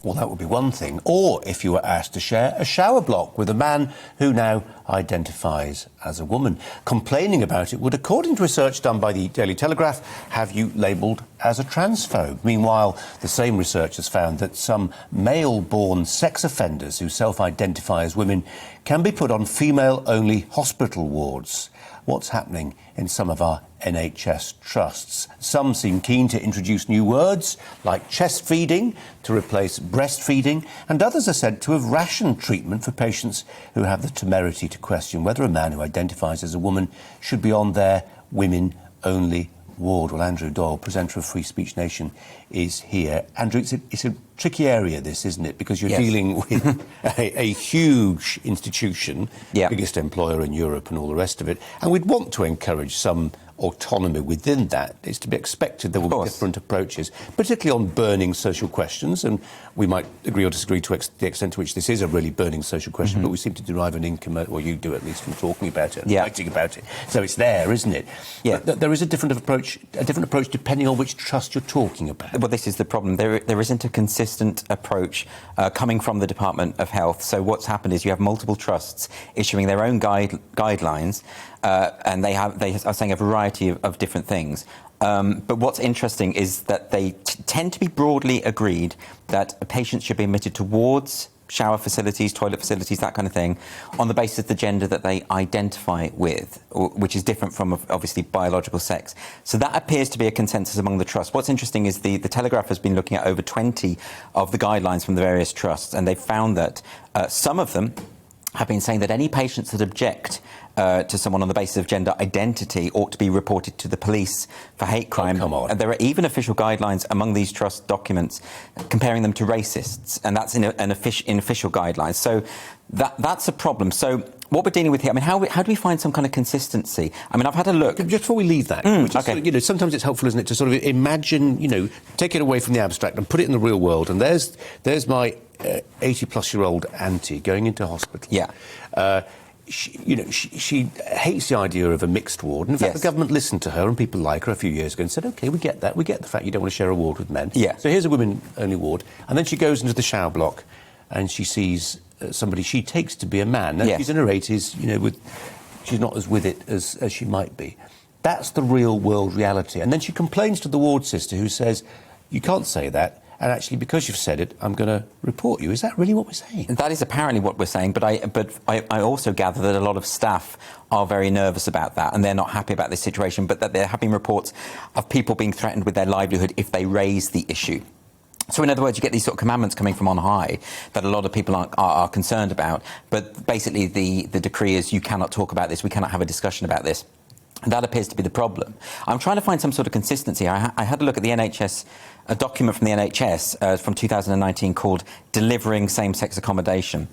Well, that would be one thing. Or if you were asked to share a shower block with a man who now identifies as a woman. Complaining about it would, according to research done by the Daily Telegraph, have you labelled as a transphobe. Meanwhile, the same research has found that some male-born sex offenders who self-identify as women can be put on female-only hospital wards. What's happening in some of our NHS trusts? Some seem keen to introduce new words like chest feeding to replace breastfeeding, and others are said to have rationed treatment for patients who have the temerity to question whether a man who identifies as a woman should be on their women-only ward. Well, Andrew Doyle, presenter of Free Speech Nation, is here. Andrew, it's a tricky area, this, isn't it? Because you're dealing with a huge institution, biggest employer in Europe and all the rest of it. And we'd want to encourage some autonomy within that. It's to be expected there will be different approaches, particularly on burning social questions. And we might agree or disagree to the extent to which this is a really burning social question, but we seem to derive an income, or you do at least, from talking about it and writing about it. So it's there, isn't it? Yeah. But there is a different approach depending on which trust you're talking about. Well, this is the problem. There isn't a consistent approach coming from the Department of Health. So what's happened is you have multiple trusts issuing their own guidelines, and they are saying a variety of different things. But what's interesting is that they tend to be broadly agreed that patients should be admitted to wards, shower facilities, toilet facilities, that kind of thing, on the basis of the gender that they identify with, which is different from, obviously, biological sex. So that appears to be a consensus among the trusts. What's interesting is the Telegraph has been looking at over 20 of the guidelines from the various trusts, and they've found that some of them have been saying that any patients that object to someone on the basis of gender identity ought to be reported to the police for hate crime. Oh, come on. And there are even official guidelines among these trust documents comparing them to racists, and that's in official guidelines. So that's a problem. So what we're dealing with here, I mean, how do we find some kind of consistency? I mean, I've had a look. Just before we leave that, sometimes it's helpful, isn't it, to sort of imagine, take it away from the abstract and put it in the real world. And there's my 80-plus-year-old auntie going into hospital. Yeah. She hates the idea of a mixed ward. In fact, the government listened to her and people like her a few years ago and said, OK, we get that. We get the fact you don't want to share a ward with men. Yeah. So here's a women-only ward. And then she goes into the shower block and she sees somebody she takes to be a man. Now, she's in her 80s, she's not as with it as she might be. That's the real-world reality. And then she complains to the ward sister who says, you can't say that. And actually, because you've said it, I'm going to report you. Is that really what we're saying? That is apparently what we're saying, but I also gather that a lot of staff are very nervous about that, and they're not happy about this situation, but that there have been reports of people being threatened with their livelihood if they raise the issue. So, in other words, you get these sort of commandments coming from on high that a lot of people are concerned about, but basically the decree is you cannot talk about this, we cannot have a discussion about this. And that appears to be the problem. I'm trying to find some sort of consistency. I had a look at the NHS, a document from the NHS from 2019 called Delivering Same-Sex Accommodation.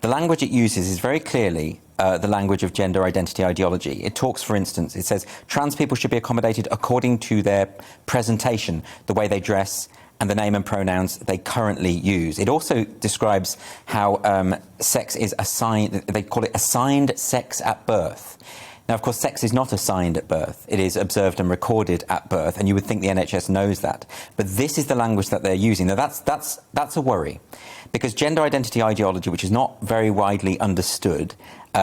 The language it uses is very clearly the language of gender identity ideology. It talks, for instance, it says trans people should be accommodated according to their presentation, the way they dress, and the name and pronouns they currently use. It also describes how sex is assigned, they call it assigned sex at birth. Now, of course, sex is not assigned at birth. It is observed and recorded at birth, and you would think the NHS knows that. But this is the language that they're using. Now, that's a worry, because gender identity ideology, which is not very widely understood,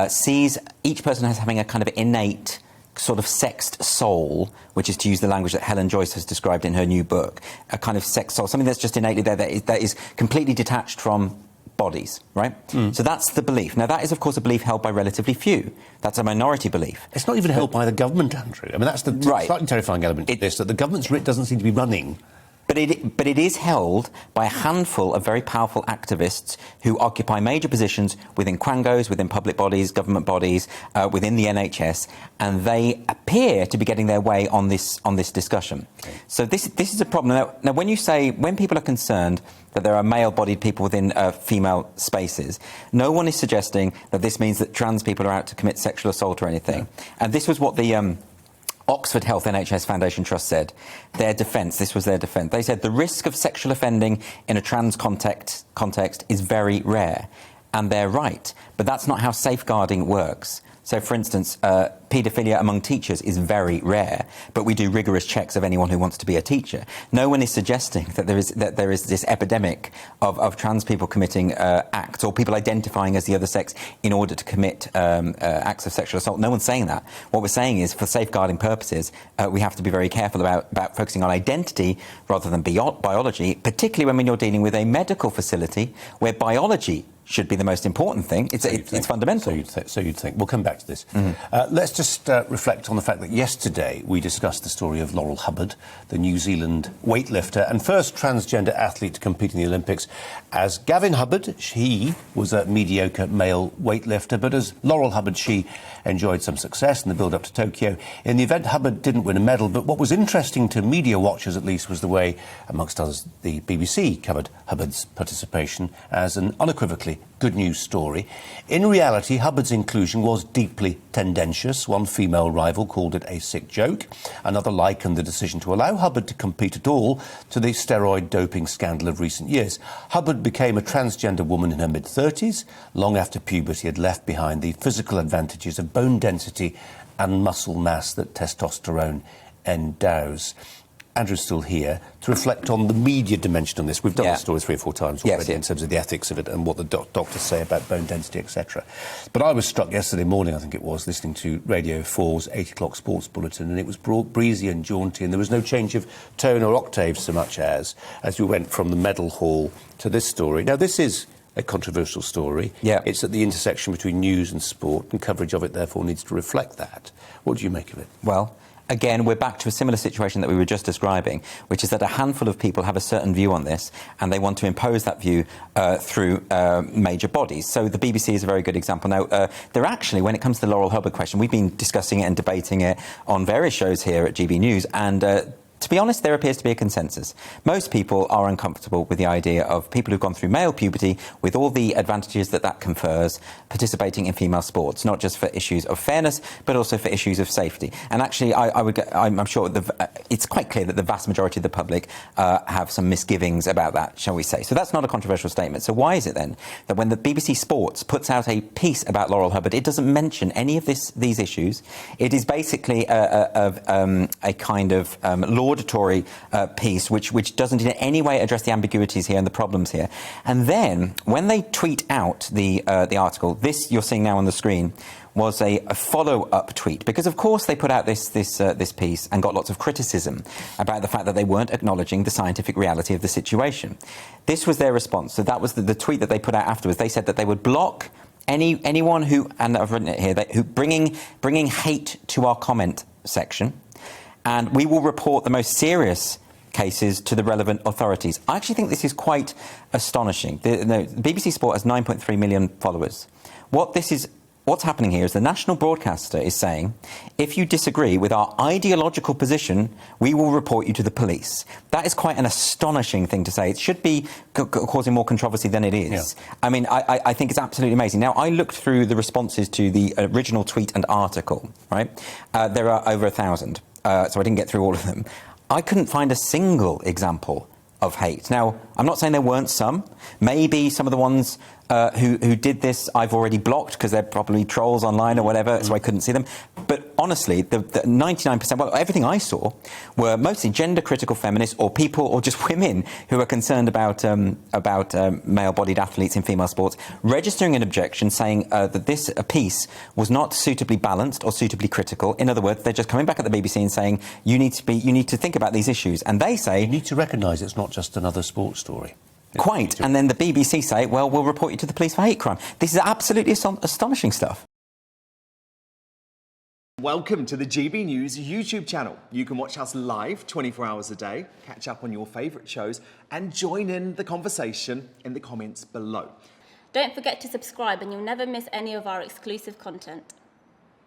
sees each person as having a kind of innate sort of sexed soul, which is, to use the language that Helen Joyce has described in her new book, a kind of sexed soul, something that's just innately there that is completely detached from bodies, right? So that's the belief. Now, that is, of course, a belief held by relatively few. That's a minority belief. It's not even held by the government, Andrew. I mean, that's the slightly terrifying element of this, that the government's writ doesn't seem to be running. But it is held by a handful of very powerful activists who occupy major positions within quangos, within public bodies, government bodies, within the NHS, and they appear to be getting their way on this discussion. Okay. So this is a problem. Now, when people are concerned that there are male-bodied people within female spaces, no one is suggesting that this means that trans people are out to commit sexual assault or anything. No. And this was what the Oxford Health NHS Foundation Trust said. This was their defence. They said the risk of sexual offending in a trans context is very rare. And they're right. But that's not how safeguarding works. So, for instance, paedophilia among teachers is very rare, but we do rigorous checks of anyone who wants to be a teacher. No one is suggesting that there is this epidemic of trans people committing acts or people identifying as the other sex in order to commit acts of sexual assault. No one's saying that. What we're saying is, for safeguarding purposes, we have to be very careful about focusing on identity rather than biology, particularly when you're dealing with a medical facility where biology should be the most important thing. It's fundamental. So you'd think. We'll come back to this. Let's just reflect on the fact that yesterday we discussed the story of Laurel Hubbard, the New Zealand weightlifter and first transgender athlete to compete in the Olympics. As Gavin Hubbard, he was a mediocre male weightlifter, but as Laurel Hubbard, she enjoyed some success in the build-up to Tokyo. In the event, Hubbard didn't win a medal, but what was interesting to media watchers, at least, was the way, amongst others, the BBC covered Hubbard's participation as an unequivocally good news story. In reality, Hubbard's inclusion was deeply tendentious. One female rival called it a sick joke. Another likened the decision to allow Hubbard to compete at all to the steroid doping scandal of recent years. Hubbard became a transgender woman in her mid-30s, long after puberty had left behind the physical advantages of bone density and muscle mass that testosterone endows. Andrew's still here to reflect on the media dimension on this. We've done this story 3 or 4 times already in terms of the ethics of it and what the doctors say about bone density, etc. But I was struck yesterday morning, I think it was, listening to Radio 4's 8 o'clock sports bulletin, and it was breezy and jaunty, and there was no change of tone or octave so much as we went from the medal hall to this story. Now, this is a controversial story. It's at the intersection between news and sport, and coverage of it, therefore, needs to reflect that. What do you make of it? Well, again, we're back to a similar situation that we were just describing, which is that a handful of people have a certain view on this, and they want to impose that view through major bodies. So the BBC is a very good example. Now, they're actually, when it comes to the Laurel Hubbard question, we've been discussing it and debating it on various shows here at GBNews, and to be honest, there appears to be a consensus. Most people are uncomfortable with the idea of people who've gone through male puberty, with all the advantages that confers, participating in female sports, not just for issues of fairness, but also for issues of safety. And actually, I'm sure it's quite clear that the vast majority of the public have some misgivings about that, shall we say. So that's not a controversial statement. So why is it then that when the BBC Sports puts out a piece about Laurel Hubbard, it doesn't mention any of these issues? It is basically a kind of laudatory piece which doesn't in any way address the ambiguities here and the problems here. And then when they tweet out the article, this you're seeing now on the screen was a follow-up tweet, because of course they put out this piece and got lots of criticism about the fact that they weren't acknowledging the scientific reality of the situation. This was their response. So that was the tweet that they put out afterwards. They said that they would block anyone who, and I've written it here, who bringing hate to our comment section, and we will report the most serious cases to the relevant authorities. I actually think this is quite astonishing. The BBC Sport has 9.3 million followers. What's happening here is the national broadcaster is saying, if you disagree with our ideological position, we will report you to the police. That is quite an astonishing thing to say. It should be causing more controversy than it is. Yeah. I mean, I think it's absolutely amazing. Now, I looked through the responses to the original tweet and article, right? There are over 1,000. So I didn't get through all of them. I couldn't find a single example of hate. Now, I'm not saying there weren't some. Maybe some of the ones who did this I've already blocked because they're probably trolls online or whatever, so I couldn't see them. But honestly, the 99%, well, everything I saw were mostly gender-critical feminists or people, or just women who are concerned about male-bodied athletes in female sports, registering an objection saying that this piece was not suitably balanced or suitably critical. In other words, they're just coming back at the BBC and saying, you need to think about these issues. And they say, you need to recognise it's not just another sports story. Quite. And then the BBC say, well, we'll report you to the police for hate crime. This is absolutely astonishing stuff. Welcome to the GB News YouTube channel. You can watch us live 24 hours a day, catch up on your favourite shows and join in the conversation in the comments below. Don't forget to subscribe and you'll never miss any of our exclusive content.